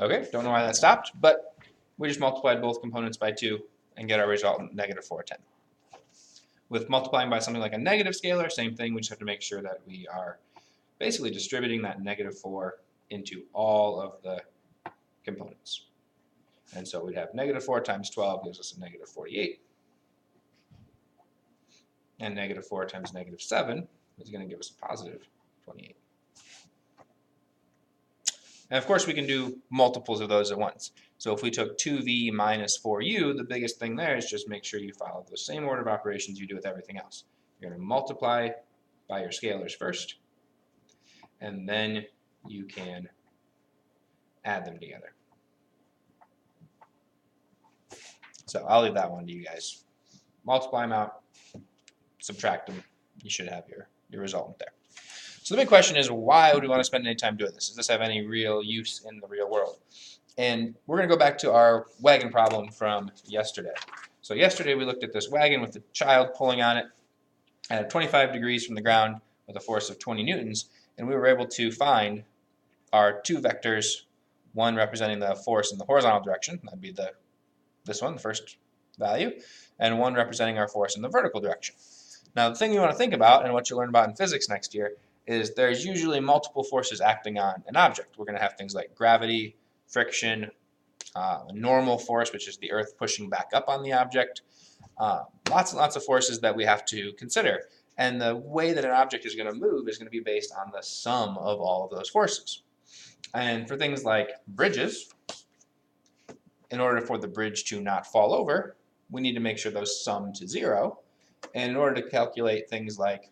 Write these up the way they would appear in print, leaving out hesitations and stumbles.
Okay, don't know why that stopped, but we just multiplied both components by 2 and get our result negative 410. With multiplying by something like a negative scalar, same thing, we just have to make sure that we are basically distributing that negative 4 into all of the components. And so we'd have negative 4 times 12 gives us a negative 48. And negative 4 times negative 7 is going to give us a positive 28. And of course, we can do multiples of those at once. So if we took 2v minus 4u, the biggest thing there is just make sure you follow the same order of operations you do with everything else. You're going to multiply by your scalars first, and then you can add them together. So I'll leave that one to you guys. Multiply them out, subtract them. You should have your resultant there. So the big question is, why would we want to spend any time doing this? Does this have any real use in the real world? And we're going to go back to our wagon problem from yesterday. So yesterday we looked at this wagon with the child pulling on it at 25 degrees from the ground with a force of 20 newtons, and we were able to find our two vectors, one representing the force in the horizontal direction, that'd be this one, the first value, and one representing our force in the vertical direction. Now the thing you want to think about, and what you'll learn about in physics next year, is there's usually multiple forces acting on an object. We're going to have things like gravity, friction, normal force, which is the earth pushing back up on the object, lots and lots of forces that we have to consider. And the way that an object is going to move is going to be based on the sum of all of those forces. And for things like bridges, in order for the bridge to not fall over, we need to make sure those sum to 0. And in order to calculate things like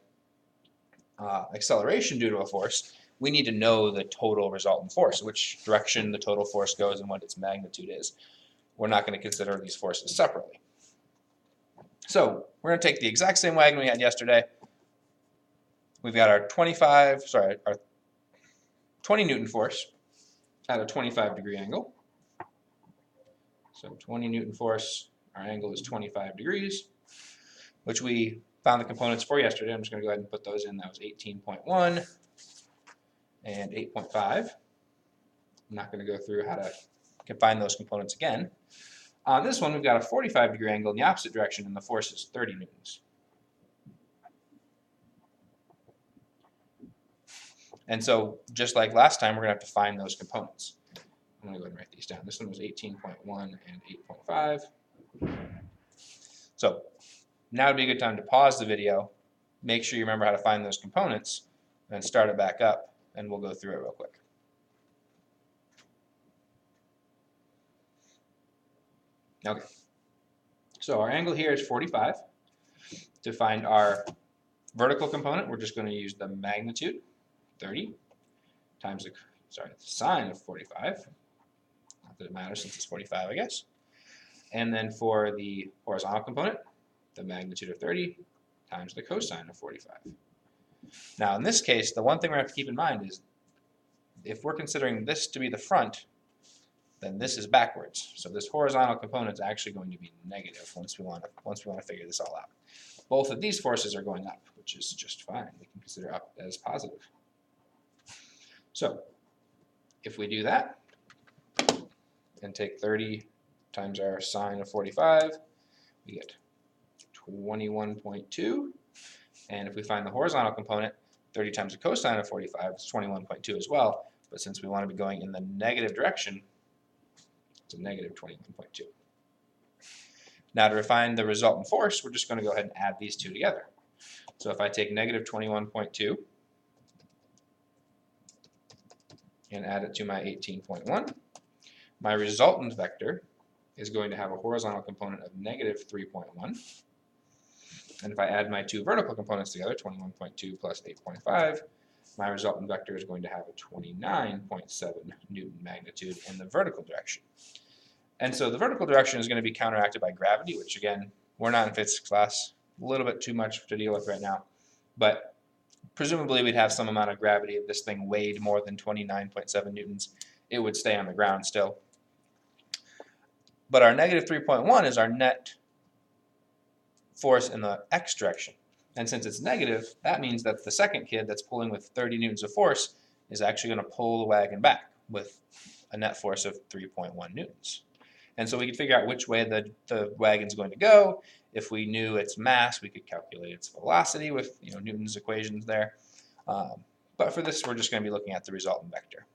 acceleration due to a force, we need to know the total resultant force, which direction the total force goes and what its magnitude is. We're not going to consider these forces separately. So we're going to take the exact same wagon we had yesterday. We've got our 20 Newton force at a 25 degree angle. So 20 Newton force, our angle is 25 degrees, which we found the components for yesterday. I'm just going to go ahead and put those in. That was 18.1 and 8.5. I'm not going to go through how to find those components again. On this one, we've got a 45 degree angle in the opposite direction, and the force is 30 newtons. And so, just like last time, we're going to have to find those components. I'm going to go ahead and write these down. This one was 18.1 and 8.5. So, now would be a good time to pause the video, make sure you remember how to find those components, and start it back up, and we'll go through it real quick. Okay, so our angle here is 45. To find our vertical component, we're just going to use the magnitude, 30, times the sine of 45. Not that it matters since it's 45, I guess. And then for the horizontal component, the magnitude of 30 times the cosine of 45. Now in this case, the one thing we have to keep in mind is if we're considering this to be the front, then this is backwards. So this horizontal component is actually going to be negative once we want to figure this all out. Both of these forces are going up, which is just fine. We can consider up as positive. So if we do that and take 30 times our sine of 45, we get 21.2. And if we find the horizontal component, 30 times the cosine of 45 is 21.2 as well. But since we want to be going in the negative direction, it's a negative 21.2. Now to find the resultant force, we're just going to go ahead and add these two together. So if I take negative 21.2 and add it to my 18.1, my resultant vector is going to have a horizontal component of negative 3.1. And if I add my two vertical components together, 21.2 plus 8.5, my resultant vector is going to have a 29.7 Newton magnitude in the vertical direction. And so the vertical direction is going to be counteracted by gravity, which again, we're not in physics class, a little bit too much to deal with right now. But presumably we'd have some amount of gravity. If this thing weighed more than 29.7 newtons, it would stay on the ground still. But our negative 3.1 is our net force in the x direction. And since it's negative, that means that the second kid that's pulling with 30 newtons of force is actually going to pull the wagon back with a net force of 3.1 newtons. And so we could figure out which way the wagon's going to go. If we knew its mass, we could calculate its velocity with Newton's equations there. But for this, we're just going to be looking at the resultant vector.